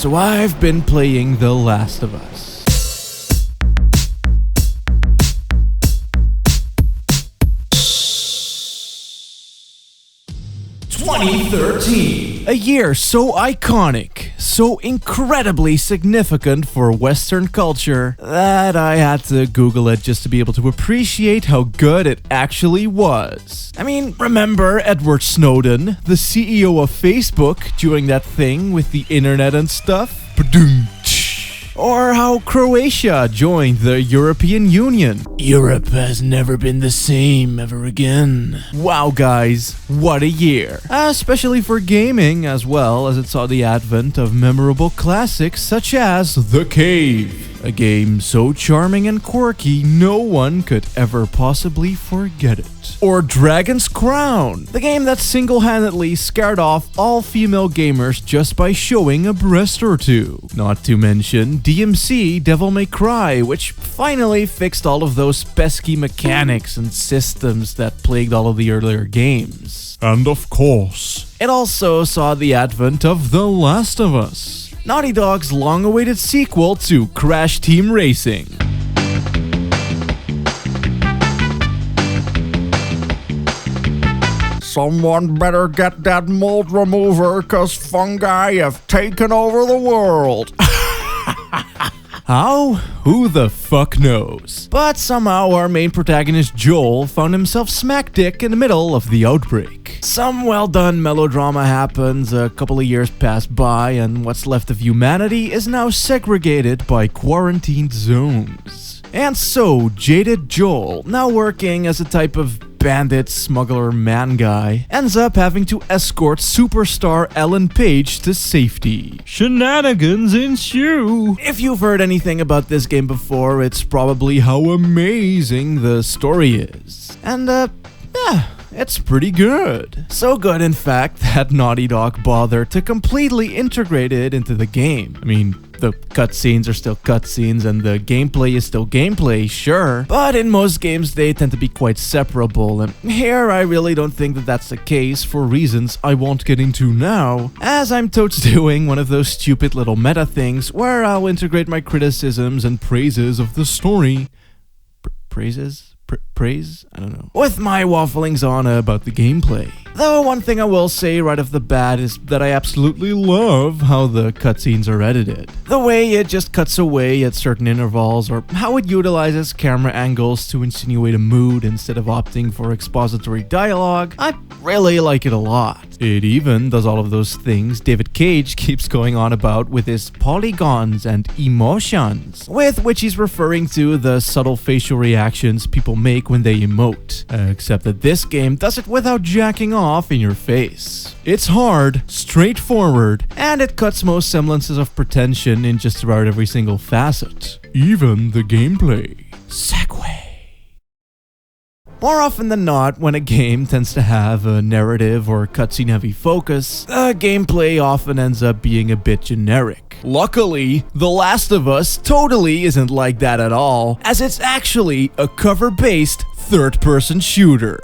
So I've been playing The Last of Us. A year so iconic, so incredibly significant for Western culture that I had to Google it just to be able to appreciate how good it actually was. I mean, remember Edward Snowden, the CEO of Facebook, doing that thing with the internet and stuff? Or how Croatia joined the European Union. Europe has never been the same ever again. Wow guys, what a year. Especially for gaming, as well as it saw the advent of memorable classics such as The Cave. A game so charming and quirky, no one could ever possibly forget it. Or Dragon's Crown, the game that single-handedly scared off all female gamers just by showing a breast or two. Not to mention DMC Devil May Cry, which finally fixed all of those pesky mechanics and systems that plagued all of the earlier games. And of course, it also saw the advent of The Last of Us, Naughty Dog's long-awaited sequel to Crash Team Racing. Someone better get that mold remover, cause fungi have taken over the world. How? Who the fuck knows? But somehow our main protagonist Joel found himself smack dick in the middle of the outbreak. Some well-done melodrama happens, a couple of years pass by, and what's left of humanity is now segregated by quarantined zones. And so, jaded Joel, now working as a type of bandit, smuggler, man guy, ends up having to escort superstar Ellen Page to safety. Shenanigans ensue. If you've heard anything about this game before, it's probably how amazing the story is. And, it's pretty good. So good, in fact, that Naughty Dog bothered to completely integrate it into the game. I mean, the cutscenes are still cutscenes and the gameplay is still gameplay, sure, but in most games they tend to be quite separable, and here I really don't think that that's the case for reasons I won't get into now, as I'm totes doing one of those stupid little meta things where I'll integrate my criticisms and praises of the story. Praise? I don't know. With my wafflings on about the gameplay. Though one thing I will say right off the bat is that I absolutely love how the cutscenes are edited. The way it just cuts away at certain intervals, or how it utilizes camera angles to insinuate a mood instead of opting for expository dialogue, I really like it a lot. It even does all of those things David Cage keeps going on about with his polygons and emotions, with which he's referring to the subtle facial reactions people make when they emote, except that this game does it without jacking off in your face. It's hard, straightforward, and it cuts most semblances of pretension in just about every single facet. Even the gameplay. Segue. More often than not, when a game tends to have a narrative or cutscene heavy focus, the gameplay often ends up being a bit generic. Luckily, The Last of Us totally isn't like that at all, as it's actually a cover-based third-person shooter.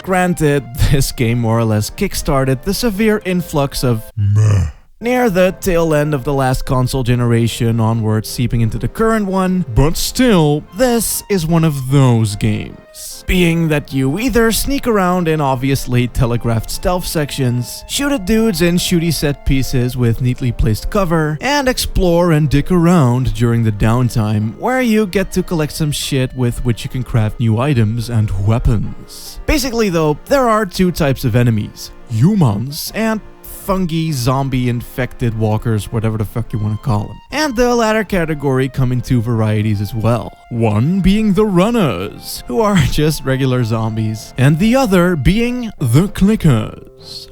Granted, this game more or less kickstarted the severe influx of meh near the tail end of the last console generation onwards seeping into the current one, but still, this is one of those games. Being that you either sneak around in obviously telegraphed stealth sections, shoot at dudes in shooty set pieces with neatly placed cover, and explore and dick around during the downtime, where you get to collect some shit with which you can craft new items and weapons. Basically though, there are two types of enemies, humans and fungi, zombie, infected walkers, whatever the fuck you want to call them. And the latter category come in two varieties as well. One being the runners, who are just regular zombies, and the other being the clickers.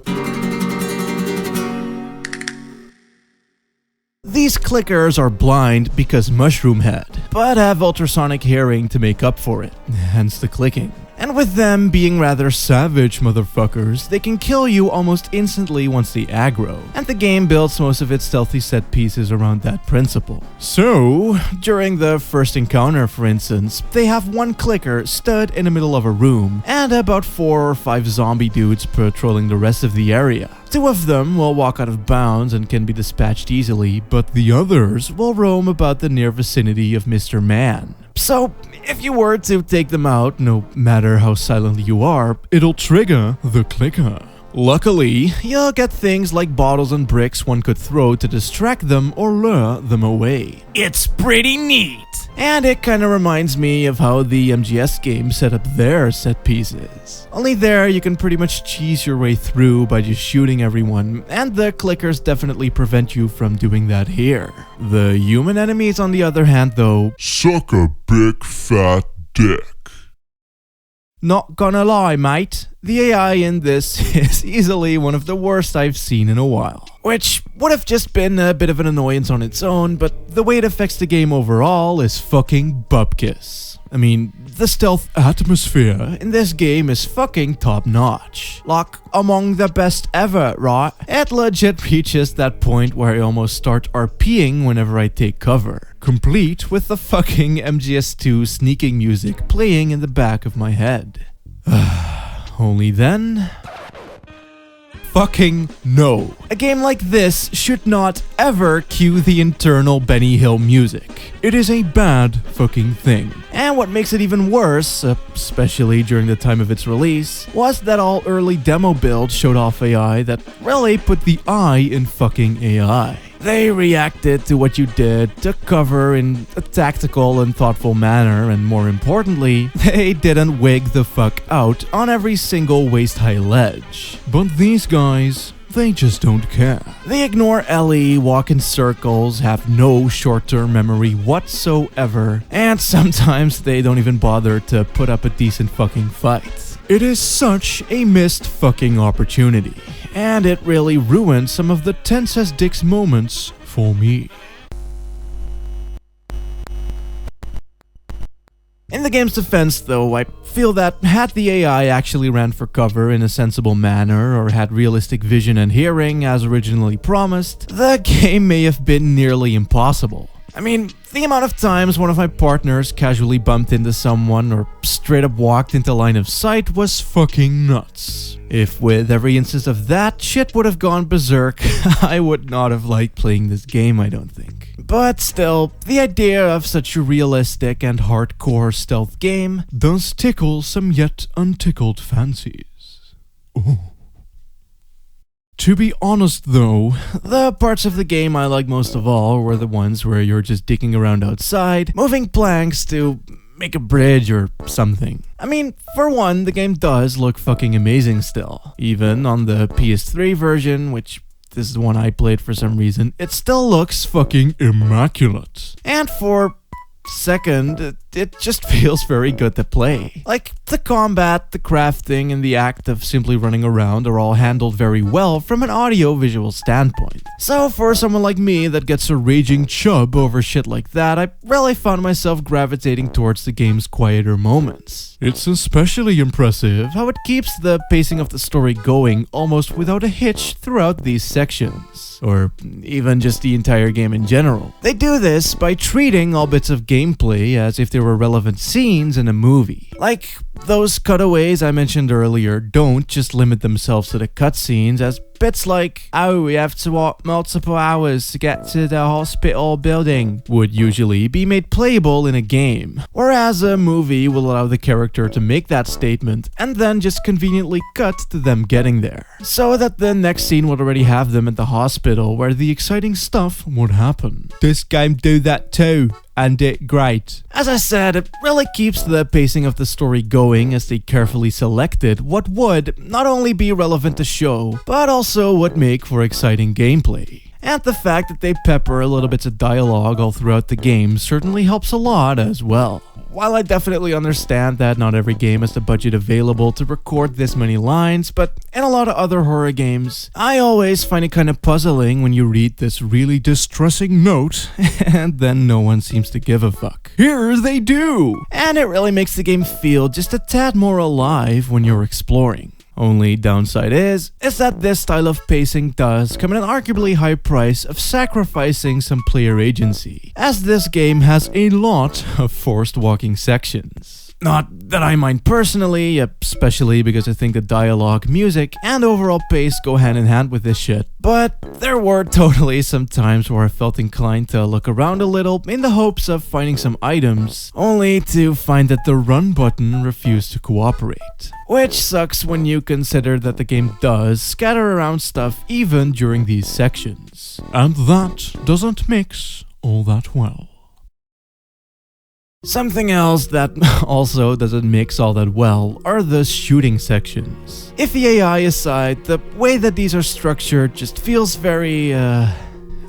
These clickers are blind because mushroom head, but have ultrasonic hearing to make up for it, hence the clicking. And With them being rather savage motherfuckers, they can kill you almost instantly once they aggro, and the game builds most of its stealthy set pieces around that principle. So, during the first encounter for instance, they have one clicker stood in the middle of a room, and about 4 or 5 zombie dudes patrolling the rest of the area. 2 of them will walk out of bounds and can be dispatched easily, but the others will roam about the near vicinity of Mr. Man. So, if you were to take them out, no matter how silently you are, it'll trigger the clicker. Luckily, you'll get things like bottles and bricks one could throw to distract them or lure them away. It's pretty neat! And it kinda reminds me of how the MGS game set up their set pieces. Only there, you can pretty much cheese your way through by just shooting everyone, and the clickers definitely prevent you from doing that here. The human enemies, on the other hand, though, suck a big fat dick. Not gonna lie, mate, the AI in this is easily one of the worst I've seen in a while. Which would have just been a bit of an annoyance on its own, but the way it affects the game overall is fucking bupkis. I mean, the stealth atmosphere in this game is fucking top notch. Like, among the best ever, right? It legit reaches that point where I almost start RPing whenever I take cover. Complete with the fucking MGS2 sneaking music playing in the back of my head. Only then... fucking no. A game like this should not ever cue the internal Benny Hill music. It is a bad fucking thing. And what makes it even worse, especially during the time of its release, was that all early demo builds showed off AI that really put the I in fucking AI. They reacted to what you did, took cover in a tactical and thoughtful manner, and more importantly, they didn't wig the fuck out on every single waist-high ledge. But these guys, they just don't care. They ignore Ellie, walk in circles, have no short-term memory whatsoever, and sometimes they don't even bother to put up a decent fucking fight. It is such a missed fucking opportunity, and it really ruined some of the tense as dicks moments for me. In the game's defense though, I feel that had the AI actually ran for cover in a sensible manner or had realistic vision and hearing as originally promised, the game may have been nearly impossible. I mean, the amount of times one of my partners casually bumped into someone or straight up walked into line of sight was fucking nuts. If with every instance of that shit would have gone berserk, I would not have liked playing this game, I don't think. But still, the idea of such a realistic and hardcore stealth game does tickle some yet untickled fancies. Ooh. To be honest though, the parts of the game I like most of all were the ones where you're just dicking around outside, moving planks to make a bridge or something. I mean, for one, the game does look fucking amazing still. Even on the PS3 version, which this is the one I played for some reason, it still looks fucking immaculate. And for second, it just feels very good to play. Like, the combat, the crafting, and the act of simply running around are all handled very well from an audio-visual standpoint. So for someone like me that gets a raging chub over shit like that, I really found myself gravitating towards the game's quieter moments. It's especially impressive how it keeps the pacing of the story going almost without a hitch throughout these sections, or even just the entire game in general. They do this by treating all bits of gameplay as if they were relevant scenes in a movie. Like, those cutaways I mentioned earlier don't just limit themselves to the cutscenes, as bits like, oh, we have to walk multiple hours to get to the hospital building, would usually be made playable in a game. Whereas a movie will allow the character to make that statement and then just conveniently cut to them getting there, so that the next scene would already have them at the hospital where the exciting stuff would happen. This game do that too, and it great. As I said, it really keeps the pacing of the story going as they carefully selected what would not only be relevant to show, but also would make for exciting gameplay. And the fact that they pepper little bits of dialogue all throughout the game certainly helps a lot as well. while I definitely understand that not every game has the budget available to record this many lines, but in a lot of other horror games, I always find it kind of puzzling when you read this really distressing note and then no one seems to give a fuck. Here they do! And it really makes the game feel just a tad more alive when you're exploring. Only downside is that this style of pacing does come at an arguably high price of sacrificing some player agency, as this game has a lot of forced walking sections. Not that I mind personally, especially because I think the dialogue, music, and overall pace go hand in hand with this shit, but there were totally some times where I felt inclined to look around a little in the hopes of finding some items, only to find that the run button refused to cooperate. Which sucks when you consider that the game does scatter around stuff even during these sections. And that doesn't mix all that well. Something else that also doesn't mix all that well are the shooting sections. If the AI aside, the way that these are structured just feels very, I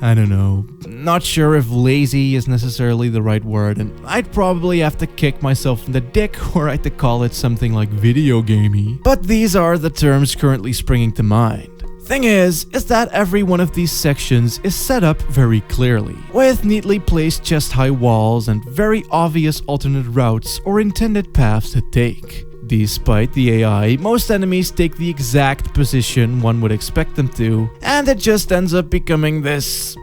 don't know, not sure if lazy is necessarily the right word, and I'd probably have to kick myself in the dick were I to call it something like video gamey. But these are the terms currently springing to mind. Thing is that every one of these sections is set up very clearly, with neatly placed chest-high walls and very obvious alternate routes or intended paths to take. Despite the AI, most enemies take the exact position one would expect them to, and it just ends up becoming this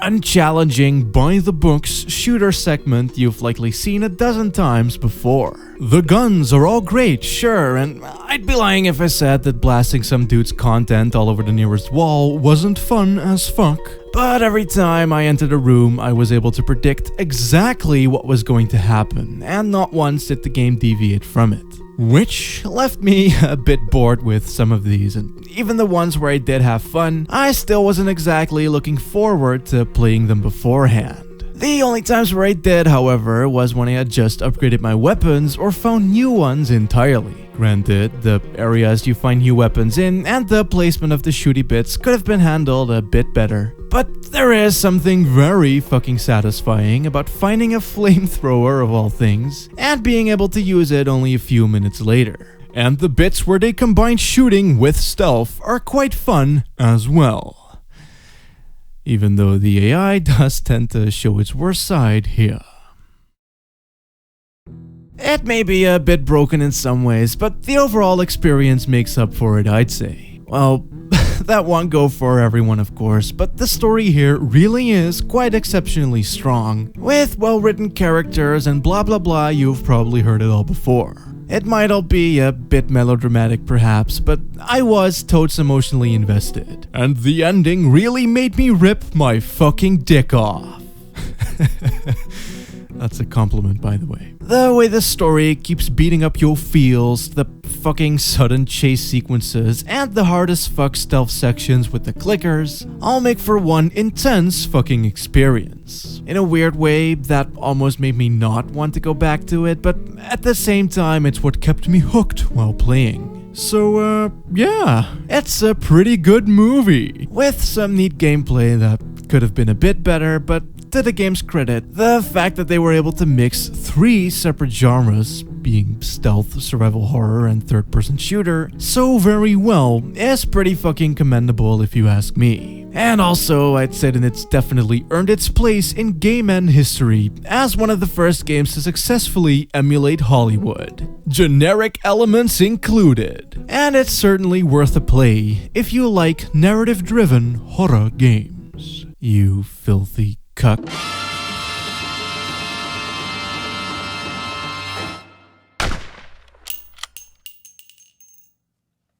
unchallenging, by-the-books shooter segment you've likely seen a dozen times before. The guns are all great, sure, and I'd be lying if I said that blasting some dude's content all over the nearest wall wasn't fun as fuck. But every time I entered a room, I was able to predict exactly what was going to happen, and not once did the game deviate from it. Which left me a bit bored with some of these, and even the ones where I did have fun, I still wasn't exactly looking forward to playing them beforehand. The only times where I did, however, was when I had just upgraded my weapons or found new ones entirely. Granted, the areas you find new weapons in and the placement of the shooty bits could have been handled a bit better. But there is something very fucking satisfying about finding a flamethrower of all things and being able to use it only a few minutes later. And the bits where they combine shooting with stealth are quite fun as well. Even though the AI does tend to show its worst side here. It may be a bit broken in some ways, but the overall experience makes up for it, I'd say. Well, that won't go for everyone, of course, but the story here really is quite exceptionally strong, with well-written characters and blah blah blah. You've probably heard it all before. It might all be a bit melodramatic perhaps, but I was totes emotionally invested. And the ending really made me rip my fucking dick off. That's a compliment, by the way. The way the story keeps beating up your feels, the fucking sudden chase sequences, and the hardest fuck stealth sections with the clickers all make for one intense fucking experience. In a weird way, that almost made me not want to go back to it, but at the same time, it's what kept me hooked while playing. So, yeah, it's a pretty good movie, with some neat gameplay that could have been a bit better, but to the game's credit, the fact that they were able to mix 3 separate genres, being stealth, survival horror, and third-person shooter, so very well is pretty fucking commendable if you ask me. And also, I'd say that it's definitely earned its place in game end history as one of the first games to successfully emulate Hollywood, generic elements included. And it's certainly worth a play if you like narrative-driven horror games. You filthy cuck.